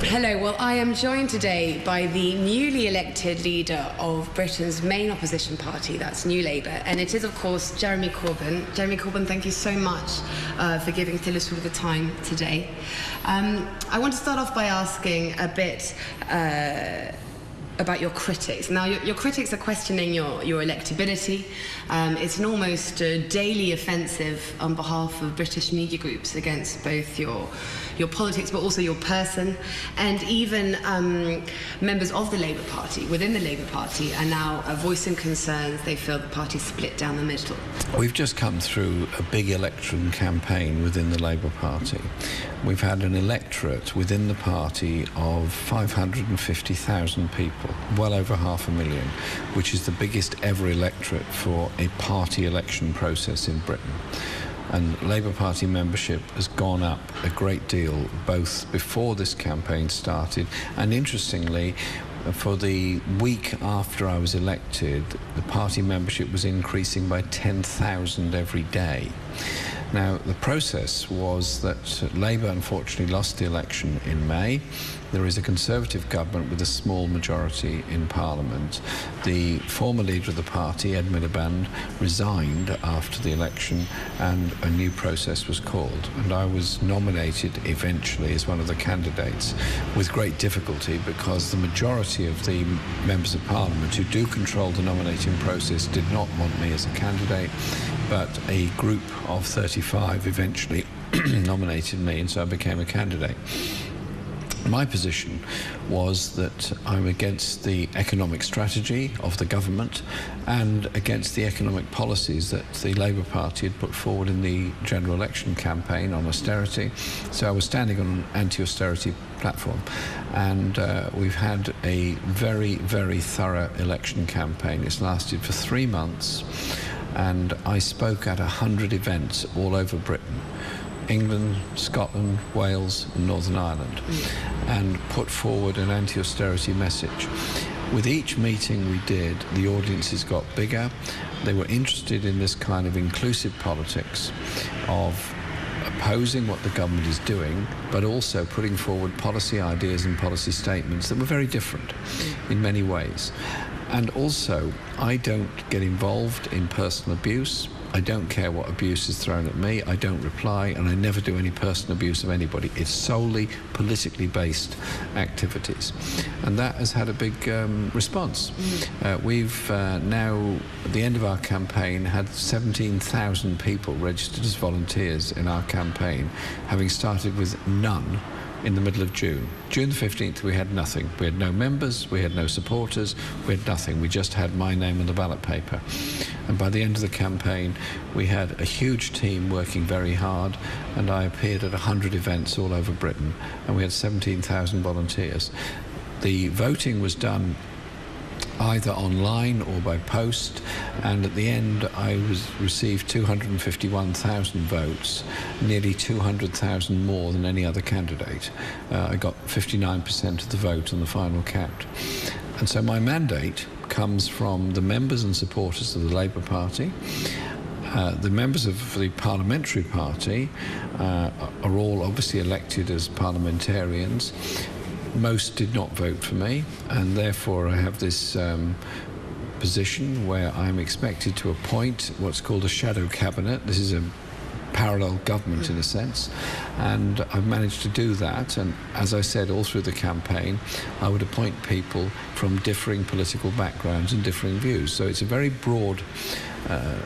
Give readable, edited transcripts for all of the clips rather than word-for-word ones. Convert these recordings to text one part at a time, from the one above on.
Hello, well, I am joined today by the newly elected leader of Britain's main opposition party, that's New Labour, and it is, of course, Jeremy Corbyn. Jeremy Corbyn, thank you so much for giving Phyllis Wood the time today. I want to start off by asking a bit about your critics. Now, your critics are questioning your electability. It's an almost daily offensive on behalf of British media groups against both your politics but also your person, and even members of the Labour Party, within the Labour Party, are now voicing concerns. They feel the party split down the middle. We've just come through a big election campaign within the Labour Party. We've had an electorate within the party of 550,000 people, well over 500,000, which is the biggest ever electorate for a party election process in Britain. And Labour Party membership has gone up a great deal, both before this campaign started and, interestingly, for the week after I was elected, the party membership was increasing by 10,000 every day. Now, the process was that Labour unfortunately lost the election in May. There is a Conservative government with a small majority in Parliament. The former leader of the party, Ed Miliband, resigned after the election and a new process was called. And I was nominated eventually as one of the candidates with great difficulty, because the majority of the members of Parliament who do control the nominating process did not want me as a candidate, but a group of 35 eventually nominated me, and so I became a candidate. My position was that I'm against the economic strategy of the government and against the economic policies that the Labour Party had put forward in the general election campaign on austerity. So I was standing on an anti-austerity platform, and we've had a very, very thorough election campaign. It's lasted for 3 months, and I spoke at 100 events all over Britain. England, Scotland, Wales and Northern Ireland, and put forward an anti-austerity message. With each meeting we did, the audiences got bigger. They were interested in this kind of inclusive politics of opposing what the government is doing, but also putting forward policy ideas and policy statements that were very different in many ways. And also, I don't get involved in personal abuse. I don't care what abuse is thrown at me. I don't reply, and I never do any personal abuse of anybody. It's solely politically based activities. And that has had a big response. We've now, at the end of our campaign, had 17,000 people registered as volunteers in our campaign, having started with none in the middle of June. June the 15th, we had nothing. We had no members, we had no supporters, we had nothing. We just had my name on the ballot paper. And by the end of the campaign, we had a huge team working very hard, and I appeared at 100 events all over Britain, and we had 17,000 volunteers. The voting was done either online or by post, and at the end I received 251,000 votes, nearly 200,000 more than any other candidate. I got 59% of the vote on the final count. And so my mandate comes from the members and supporters of the Labour Party. The members of the parliamentary party are all obviously elected as parliamentarians. Most did not vote for me, and therefore I have this position where I'm expected to appoint what's called a shadow cabinet. This is a parallel government in a sense, and I've managed to do that. And as I said all through the campaign, I would appoint people from differing political backgrounds and differing views. So it's a very broad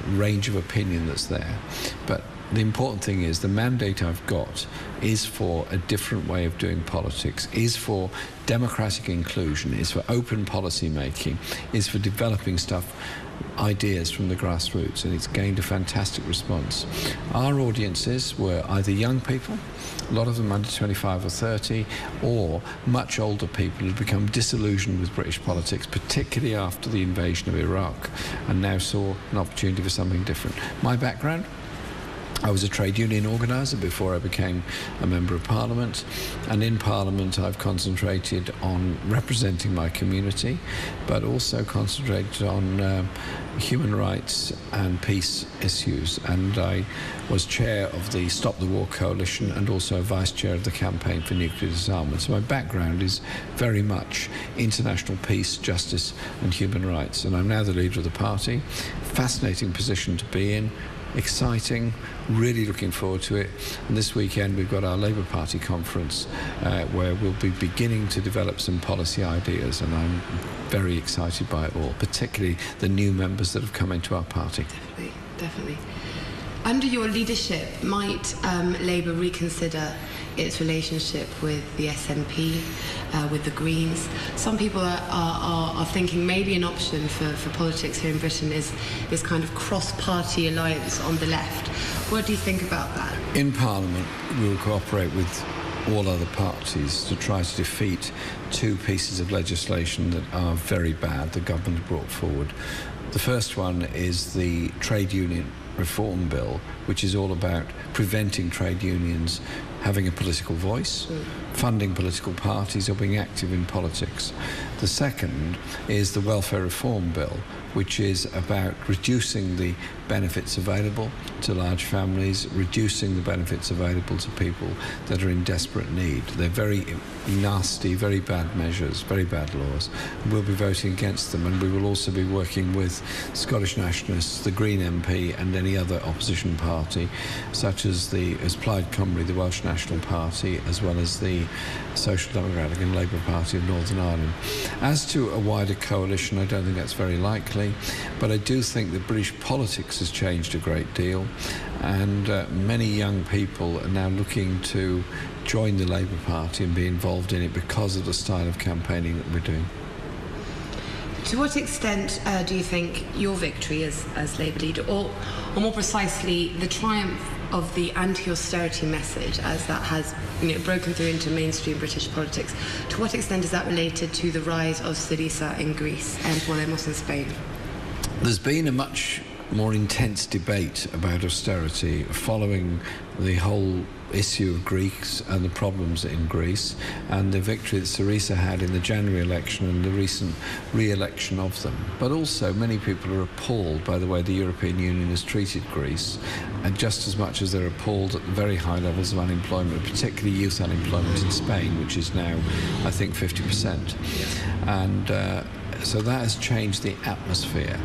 range of opinion that's there. But the important thing is the mandate I've got is for a different way of doing politics, is for democratic inclusion, is for open policy making, is for developing ideas from the grassroots, and it's gained a fantastic response. Our audiences were either young people, a lot of them under 25 or 30, or much older people who'd become disillusioned with British politics, particularly after the invasion of Iraq, and now saw an opportunity for something different. My background? I was a trade union organiser before I became a Member of Parliament, and in Parliament I've concentrated on representing my community, but also concentrated on human rights and peace issues, and I was chair of the Stop the War Coalition and also vice chair of the Campaign for Nuclear Disarmament. So my background is very much international peace, justice and human rights, and I'm now the leader of the party. Fascinating position to be in. Exciting, really looking forward to it. And this weekend we've got our Labour Party conference where we'll be beginning to develop some policy ideas, and I'm very excited by it all, particularly the new members that have come into our party. Definitely. Under your leadership, might Labour reconsider its relationship with the SNP, with the Greens? Some people are thinking maybe an option for politics here in Britain is this kind of cross-party alliance on the left. What do you think about that? In Parliament, we will cooperate with all other parties to try to defeat two pieces of legislation that are very bad the government brought forward. The first one is the trade union reform bill, which is all about preventing trade unions having a political voice, funding political parties or being active in politics. The second is the welfare reform bill, which is about reducing the benefits available to large families, reducing the benefits available to people that are in desperate need. They're very nasty, very bad measures, very bad laws. We'll be voting against them, and we will also be working with Scottish Nationalists, the Green MP and any other opposition party, such as Plaid Cymru, the Welsh National Party, as well as the Social Democratic and Labour Party of Northern Ireland. As to a wider coalition, I don't think that's very likely, but I do think that British politics has changed a great deal, and many young people are now looking to join the Labour Party and be involved in it because of the style of campaigning that we're doing. To what extent do you think your victory as Labour leader, or more precisely, the triumph of the anti-austerity message, as that has broken through into mainstream British politics, to what extent is that related to the rise of Syriza in Greece and Podemos in Spain? There's been a much more intense debate about austerity following the whole issue of Greeks and the problems in Greece, and the victory that Syriza had in the January election and the recent re-election of them. But also many people are appalled by the way the European Union has treated Greece, and just as much as they're appalled at the very high levels of unemployment, particularly youth unemployment in Spain, which is now, I think, 50%. And so that has changed the atmosphere.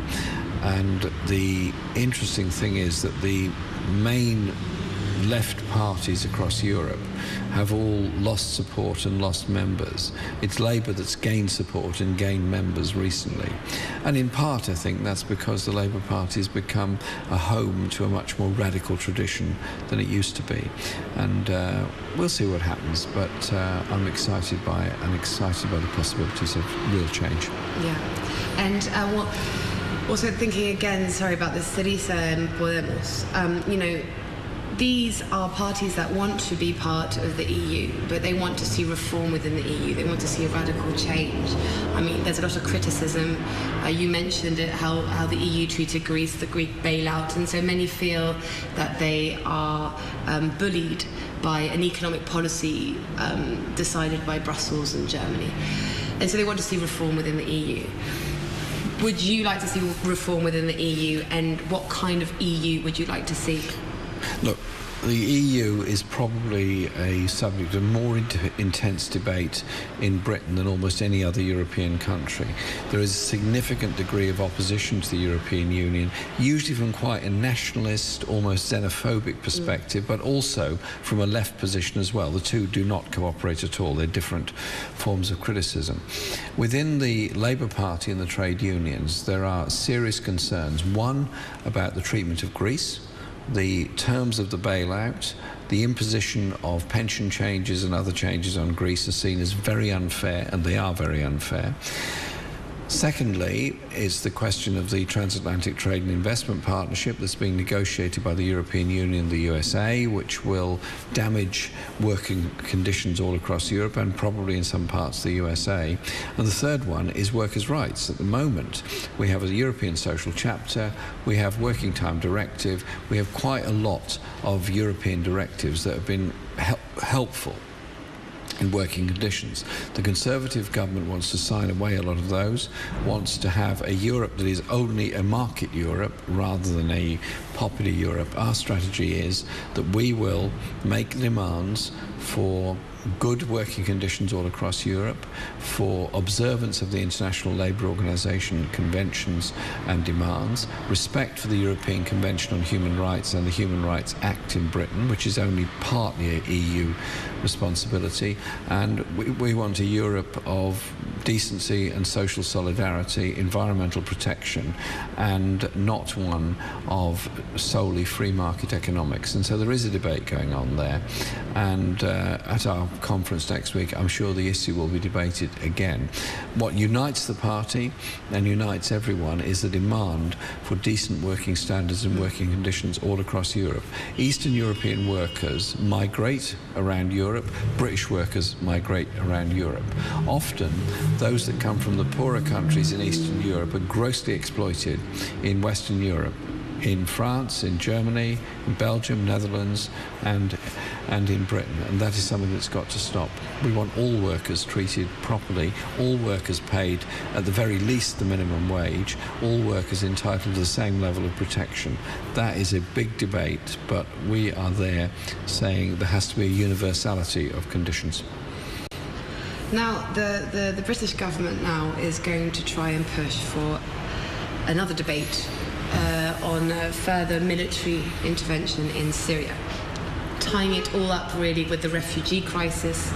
And the interesting thing is that the main left parties across Europe have all lost support and lost members. It's Labour that's gained support and gained members recently. And in part, I think that's because the Labour Party has become a home to a much more radical tradition than it used to be. And we'll see what happens, but I'm excited by it and excited by the possibilities of real change. Yeah. And also thinking again, sorry about this, Syriza and Podemos, these are parties that want to be part of the EU, but they want to see reform within the EU. They want to see a radical change. I mean, there's a lot of criticism. You mentioned it, how the EU treated Greece, the Greek bailout, and so many feel that they are bullied by an economic policy decided by Brussels and Germany. And so they want to see reform within the EU. Would you like to see reform within the EU, and what kind of EU would you like to see? Look, the EU is probably a subject of more intense debate in Britain than almost any other European country. There is a significant degree of opposition to the European Union, usually from quite a nationalist, almost xenophobic perspective, but also from a left position as well. The two do not cooperate at all. They're different forms of criticism. Within the Labour Party and the trade unions, there are serious concerns. One, about the treatment of Greece, the terms of the bailout, the imposition of pension changes and other changes on Greece are seen as very unfair, and they are very unfair. Secondly is the question of the Transatlantic Trade and Investment Partnership that's being negotiated by the European Union and the USA, which will damage working conditions all across Europe and probably in some parts of the USA. And the third one is workers' rights. At the moment, we have a European social chapter, we have working time directive, we have quite a lot of European directives that have been helpful in working conditions. The Conservative government wants to sign away a lot of those, wants to have a Europe that is only a market Europe rather than a popular Europe. Our strategy is that we will make demands for good working conditions all across Europe, for observance of the International Labour Organization conventions and demands, respect for the European Convention on Human Rights and the Human Rights Act in Britain, which is only partly an EU responsibility, and we want a Europe of decency and social solidarity, environmental protection, and not one of solely free market economics. And so there is a debate going on there, and at our conference next week I'm sure the issue will be debated again. What unites the party and unites everyone is the demand for decent working standards and working conditions all across Europe. Eastern European workers migrate around Europe, British workers migrate around Europe. Often those that come from the poorer countries in Eastern Europe are grossly exploited in Western Europe, in France, in Germany, in Belgium, Netherlands, and in Britain. And that is something that's got to stop. We want all workers treated properly, all workers paid at the very least the minimum wage, all workers entitled to the same level of protection. That is a big debate, but we are there saying there has to be a universality of conditions. Now, the British government now is going to try and push for another debate on further military intervention in Syria, tying it all up really with the refugee crisis,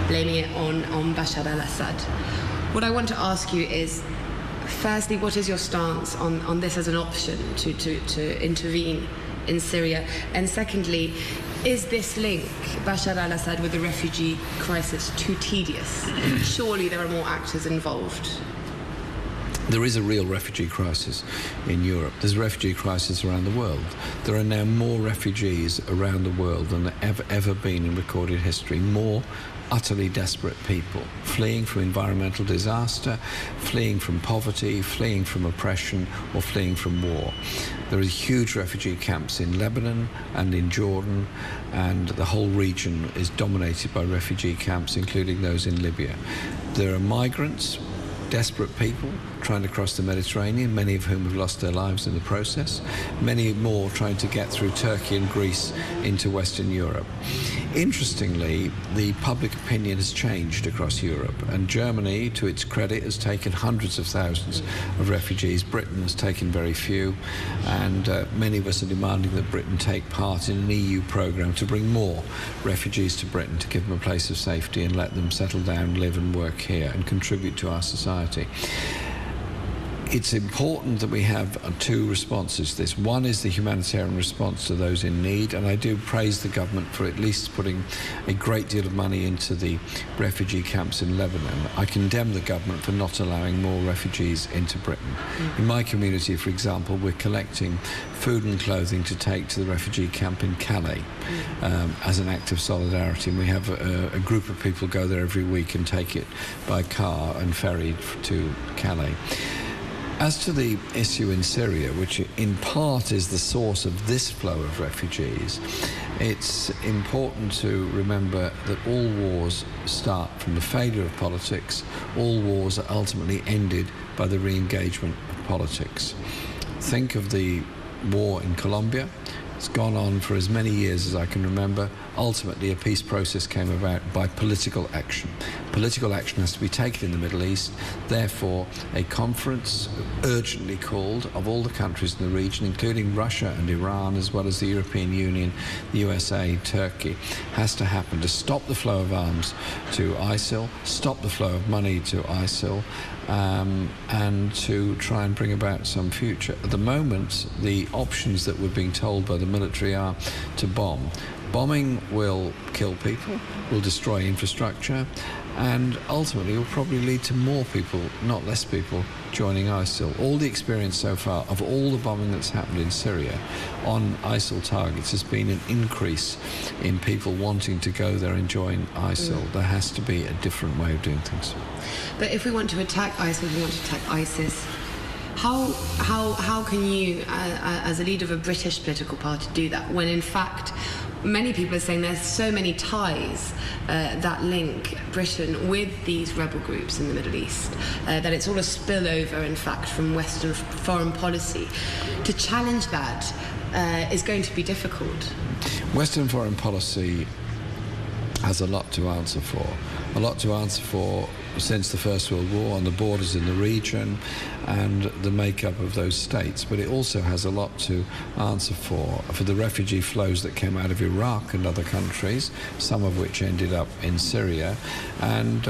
blaming it on Bashar al-Assad. What I want to ask you is, firstly, what is your stance on this as an option to intervene in Syria? And secondly, is this link, Bashar al-Assad with the refugee crisis, too tedious? Surely there are more actors involved. There is a real refugee crisis in Europe. There's a refugee crisis around the world. There are now more refugees around the world than there ever been in recorded history. More utterly desperate people fleeing from environmental disaster, fleeing from poverty, fleeing from oppression, or fleeing from war. There are huge refugee camps in Lebanon and in Jordan, and the whole region is dominated by refugee camps, including those in Libya. There are migrants, desperate people trying to cross the Mediterranean, many of whom have lost their lives in the process, many more trying to get through Turkey and Greece into Western Europe. Interestingly, the public opinion has changed across Europe, and Germany, to its credit, has taken hundreds of thousands of refugees. Britain has taken very few, and many of us are demanding that Britain take part in an EU programme to bring more refugees to Britain, to give them a place of safety and let them settle down, live and work here and contribute to our society. It's important that we have two responses to this. One is the humanitarian response to those in need, and I do praise the government for at least putting a great deal of money into the refugee camps in Lebanon. I condemn the government for not allowing more refugees into Britain. In my community, for example, we're collecting food and clothing to take to the refugee camp in Calais as an act of solidarity, and we have a group of people go there every week and take it by car and ferry to Calais. As to the issue in Syria, which in part is the source of this flow of refugees, it's important to remember that all wars start from the failure of politics. All wars are ultimately ended by the re-engagement of politics. Think of the war in Colombia. It's gone on for as many years as I can remember. Ultimately, a peace process came about by political action. Political action has to be taken in the Middle East. Therefore, a conference urgently called of all the countries in the region, including Russia and Iran, as well as the European Union, the USA, Turkey, has to happen to stop the flow of arms to ISIL, stop the flow of money to ISIL, and to try and bring about some future. At the moment, the options that we're being told by the military are to bomb. Bombing will kill people, will destroy infrastructure, and ultimately will probably lead to more people, not less people, joining ISIL. All the experience so far of all the bombing that's happened in Syria on ISIL targets has been an increase in people wanting to go there and join ISIL. There has to be a different way of doing things. But if we want to attack ISIL, if we want to attack ISIS, how can you, as a leader of a British political party, do that when in fact many people are saying there's so many ties that link Britain with these rebel groups in the Middle East that it's all a spillover, in fact, from Western foreign policy? To challenge that is going to be difficult. Western foreign policy has a lot to answer for. A lot to answer for since the First World War on the borders in the region and the makeup of those states. But it also has a lot to answer for the refugee flows that came out of Iraq and other countries, some of which ended up in Syria, and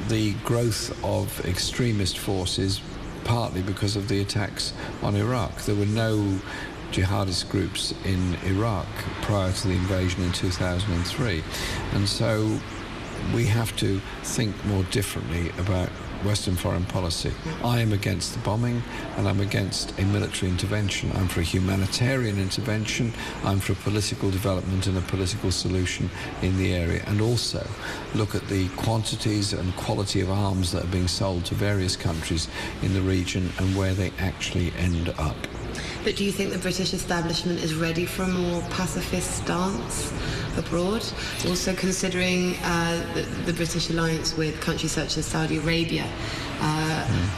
the growth of extremist forces, partly because of the attacks on Iraq. There were no jihadist groups in Iraq prior to the invasion in 2003. And so we have to think more differently about Western foreign policy. I am against the bombing and I'm against a military intervention. I'm for a humanitarian intervention. I'm for political development and a political solution in the area, and also look at the quantities and quality of arms that are being sold to various countries in the region and where they actually end up. But do you think the British establishment is ready for a more pacifist stance abroad? Also considering the British alliance with countries such as Saudi Arabia,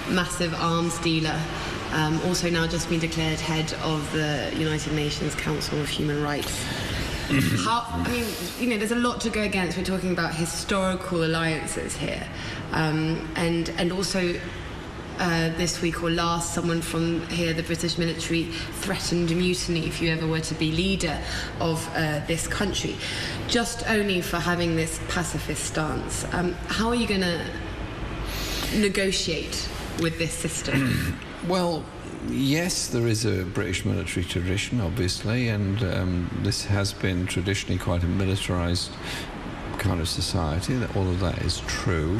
massive arms dealer, also now just been declared head of the United Nations Council of Human Rights. There's a lot to go against. We're talking about historical alliances here, and also this week or last, someone from here, the British military, threatened mutiny if you ever were to be leader of this country, just only for having this pacifist stance. How are you going to negotiate with this system? Well, yes, there is a British military tradition, obviously, and this has been traditionally quite a militarised kind of society. That all of that is true,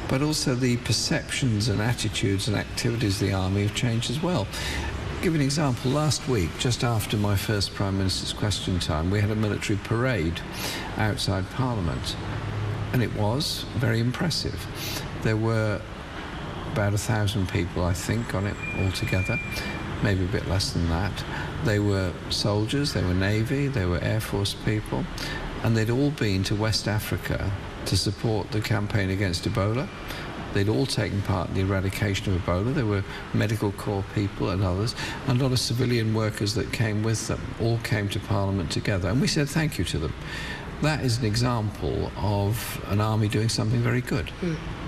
but also the perceptions and attitudes and activities of the army have changed as well. I'll give you an example. Last week, just after my first Prime Minister's question time, we had a military parade outside Parliament, and it was very impressive. There were about 1,000 people, I think, on it altogether, maybe a bit less than that. They were soldiers, they were Navy, they were Air Force people, and they'd all been to West Africa to support the campaign against Ebola. They'd all taken part in the eradication of Ebola. There were medical corps people and others, and a lot of civilian workers that came with them, all came to Parliament together. And we said thank you to them. That is an example of an army doing something very good.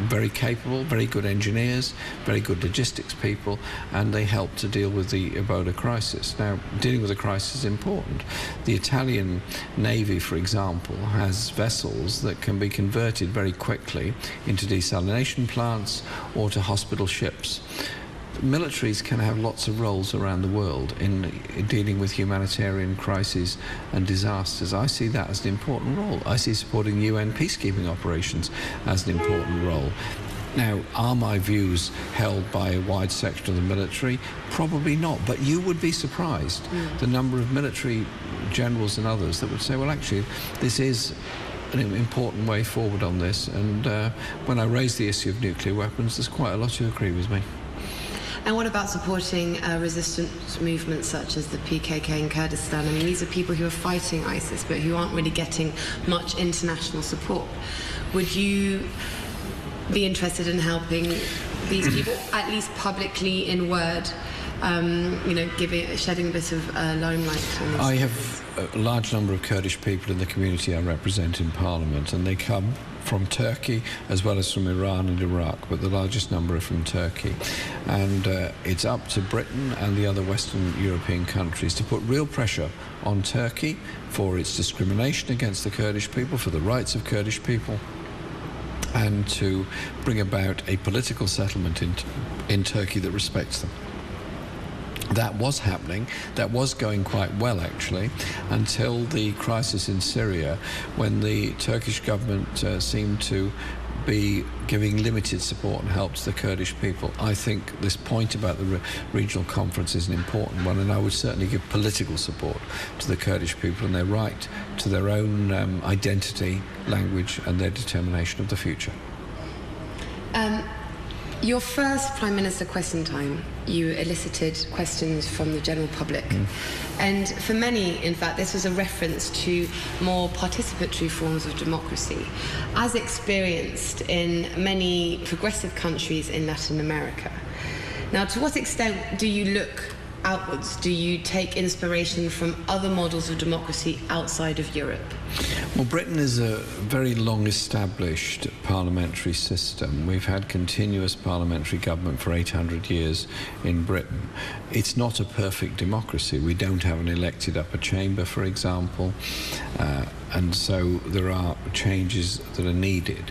Very capable, very good engineers, very good logistics people, and they helped to deal with the Ebola crisis. Now, dealing with a crisis is important. The Italian Navy, for example, has vessels that can be converted very quickly into desalination plants or to hospital ships. Militaries can have lots of roles around the world in dealing with humanitarian crises and disasters. I see that as an important role. I see supporting UN peacekeeping operations as an important role. Now, are my views held by a wide section of the military? Probably not, but you would be surprised the number of military generals and others that would say, well, actually, this is an important way forward on this, and when I raise the issue of nuclear weapons, there's quite a lot who agree with me. And what about supporting resistance movements such as the PKK in Kurdistan? I mean, these are people who are fighting ISIS, but who aren't really getting much international support. Would you be interested in helping these people, at least publicly in word, shedding a bit of limelight on this? I have a large number of Kurdish people in the community I represent in Parliament, and they come from Turkey as well as from Iran and Iraq, but the largest number are from Turkey. And it's up to Britain and the other Western European countries to put real pressure on Turkey for its discrimination against the Kurdish people, for the rights of Kurdish people, and to bring about a political settlement in Turkey that respects them. That was happening. That was going quite well, actually, until the crisis in Syria, when the Turkish government seemed to be giving limited support and help to the Kurdish people. I think this point about the regional conference is an important one, and I would certainly give political support to the Kurdish people and their right to their own identity, language, and their determination of the future. Your first Prime Minister question time, you elicited questions from the general public. And for many, in fact, this was a reference to more participatory forms of democracy, as experienced in many progressive countries in Latin America. Now, to what extent do you look outwards? Do you take inspiration from other models of democracy outside of Europe? Well, Britain is a very long-established parliamentary system. We've had continuous parliamentary government for 800 years in Britain. It's not a perfect democracy. We don't have an elected upper chamber, for example, and so there are changes that are needed.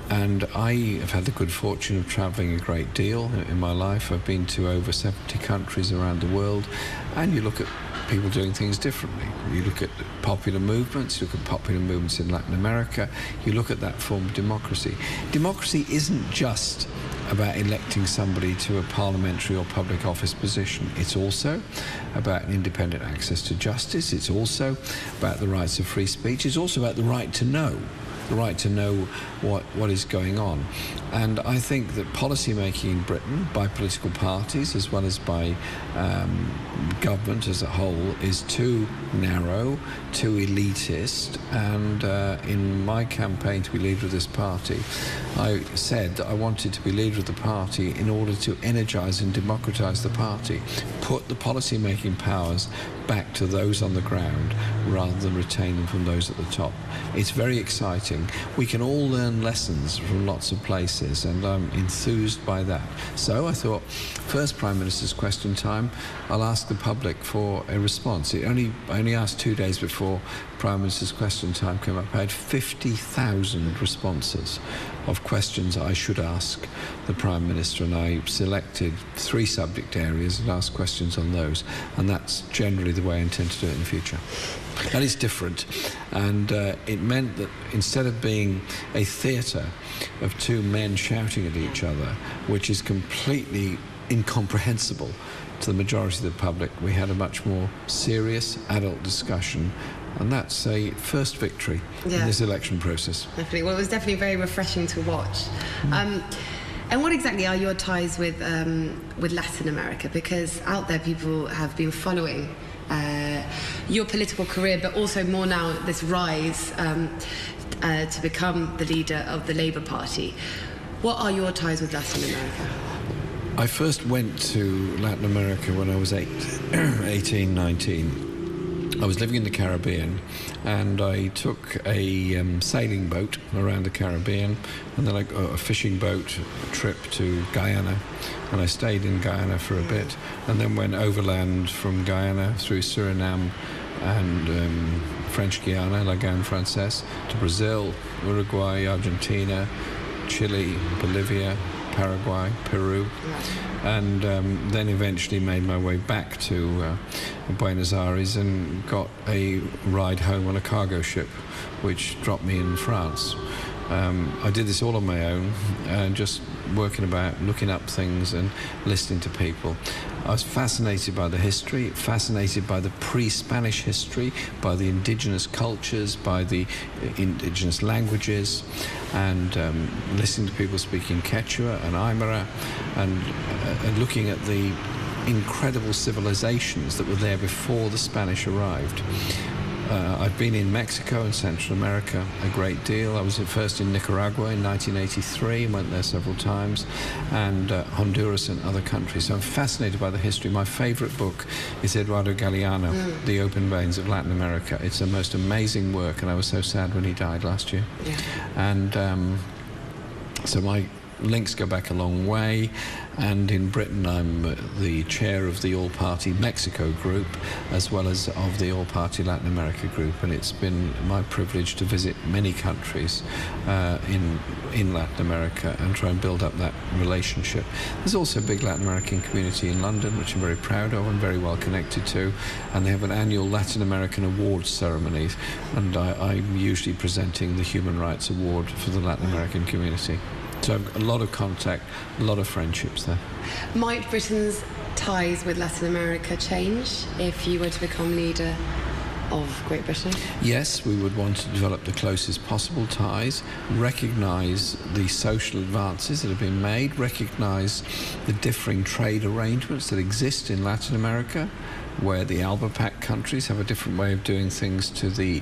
And I have had the good fortune of travelling a great deal in my life. I've been to over 70 countries around the world, and you look at people doing things differently. You look at popular movements, you look at popular movements in Latin America, you look at that form of democracy. Democracy isn't just about electing somebody to a parliamentary or public office position. It's also about independent access to justice. It's also about the rights of free speech. It's also about the right to know. The right to know what is going on. And I think that policy making in Britain by political parties as well as by government as a whole is too narrow, too elitist, and in my campaign to be leader of this party, I said that I wanted to be leader of the party in order to energise and democratise the party, put the policy making powers back to those on the ground rather than retain them from those at the top. It's very exciting. We can all learn lessons from lots of places, and I'm enthused by that. So I thought, first Prime Minister's question time, I'll ask the public for a response. I only asked 2 days before Prime Minister's question time came up. I had 50,000 responses of questions I should ask the Prime Minister, and I selected 3 subject areas and asked questions on those, and that's generally the way I intend to do it in the future. And it's different, and it meant that instead of being a theatre of 2 men shouting at each other, which is completely incomprehensible to the majority of the public, we had a much more serious adult discussion, and that's a first victory in this election process. Definitely. Well, it was definitely very refreshing to watch. And what exactly are your ties with Latin America? Because out there people have been following your political career, but also more now this rise to become the leader of the Labour Party. What are your ties with Latin America? I first went to Latin America when I was 18, 19. I was living in the Caribbean, and I took a sailing boat around the Caribbean, and then a fishing boat trip to Guyana, and I stayed in Guyana for a bit, and then went overland from Guyana through Suriname and French Guiana, La Guyane Française, to Brazil, Uruguay, Argentina, Chile, Bolivia, Paraguay, Peru, and then eventually made my way back to Buenos Aires and got a ride home on a cargo ship which dropped me in France. I did this all on my own, just working about, looking up things and listening to people. I was fascinated by the history, fascinated by the pre-Spanish history, by the indigenous cultures, by the indigenous languages, and listening to people speaking Quechua and Aymara, and looking at the incredible civilizations that were there before the Spanish arrived. I've been in Mexico and Central America a great deal. I was at first in Nicaragua in 1983, went there several times, and Honduras and other countries. So I'm fascinated by the history. My favorite book is Eduardo Galeano, The Open Veins of Latin America. It's the most amazing work, and I was so sad when he died last year. And so my links go back a long way, and in Britain I'm the chair of the All-Party Mexico group as well as of the All-Party Latin America group, and it's been my privilege to visit many countries in Latin America and try and build up that relationship. There's also a big Latin American community in London, which I'm very proud of and very well connected to, and they have an annual Latin American Awards ceremony, and I'm usually presenting the Human Rights Award for the Latin American community. So I've got a lot of contact, a lot of friendships there. Might Britain's ties with Latin America change if you were to become leader of Great Britain? Yes, we would want to develop the closest possible ties, recognise the social advances that have been made, recognise the differing trade arrangements that exist in Latin America, where the ALBA Pact countries have a different way of doing things to the,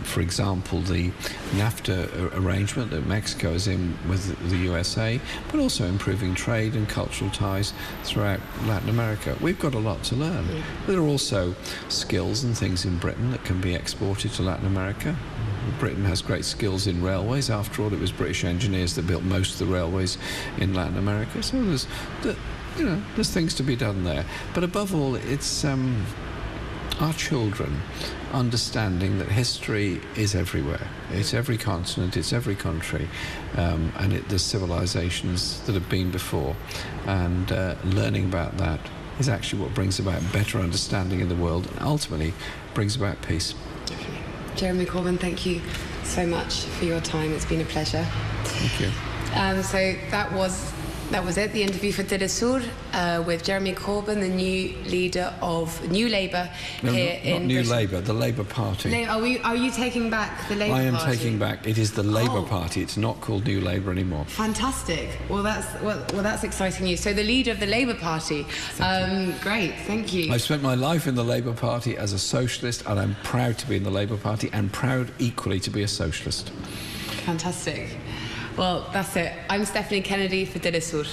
for example, the NAFTA arrangement that Mexico is in with the USA, but also improving trade and cultural ties throughout Latin America. We've got a lot to learn. Yeah. There are also skills and things in Britain that can be exported to Latin America. Britain has great skills in railways. After all, it was British engineers that built most of the railways in Latin America. So there's things to be done there. But above all, it's our children understanding that history is everywhere. It's every continent, it's every country, and there's civilizations that have been before. And learning about that is actually what brings about better understanding in the world and ultimately brings about peace. Jeremy Corbyn, thank you so much for your time. It's been a pleasure. Thank you. So that was it, the interview for De La Sur with Jeremy Corbyn, the new leader of New Labour here in Not New Britain. Labour, the Labour Party. Are you taking back the Labour Party? I am taking back. It is the Labour Party. It's not called New Labour anymore. Fantastic. Well, that's exciting news. So the leader of the Labour Party. Great, thank you. I've spent my life in the Labour Party as a socialist, and I'm proud to be in the Labour Party and proud equally to be a socialist. Fantastic. Well, that's it. I'm Stephanie Kennedy for De La Sur.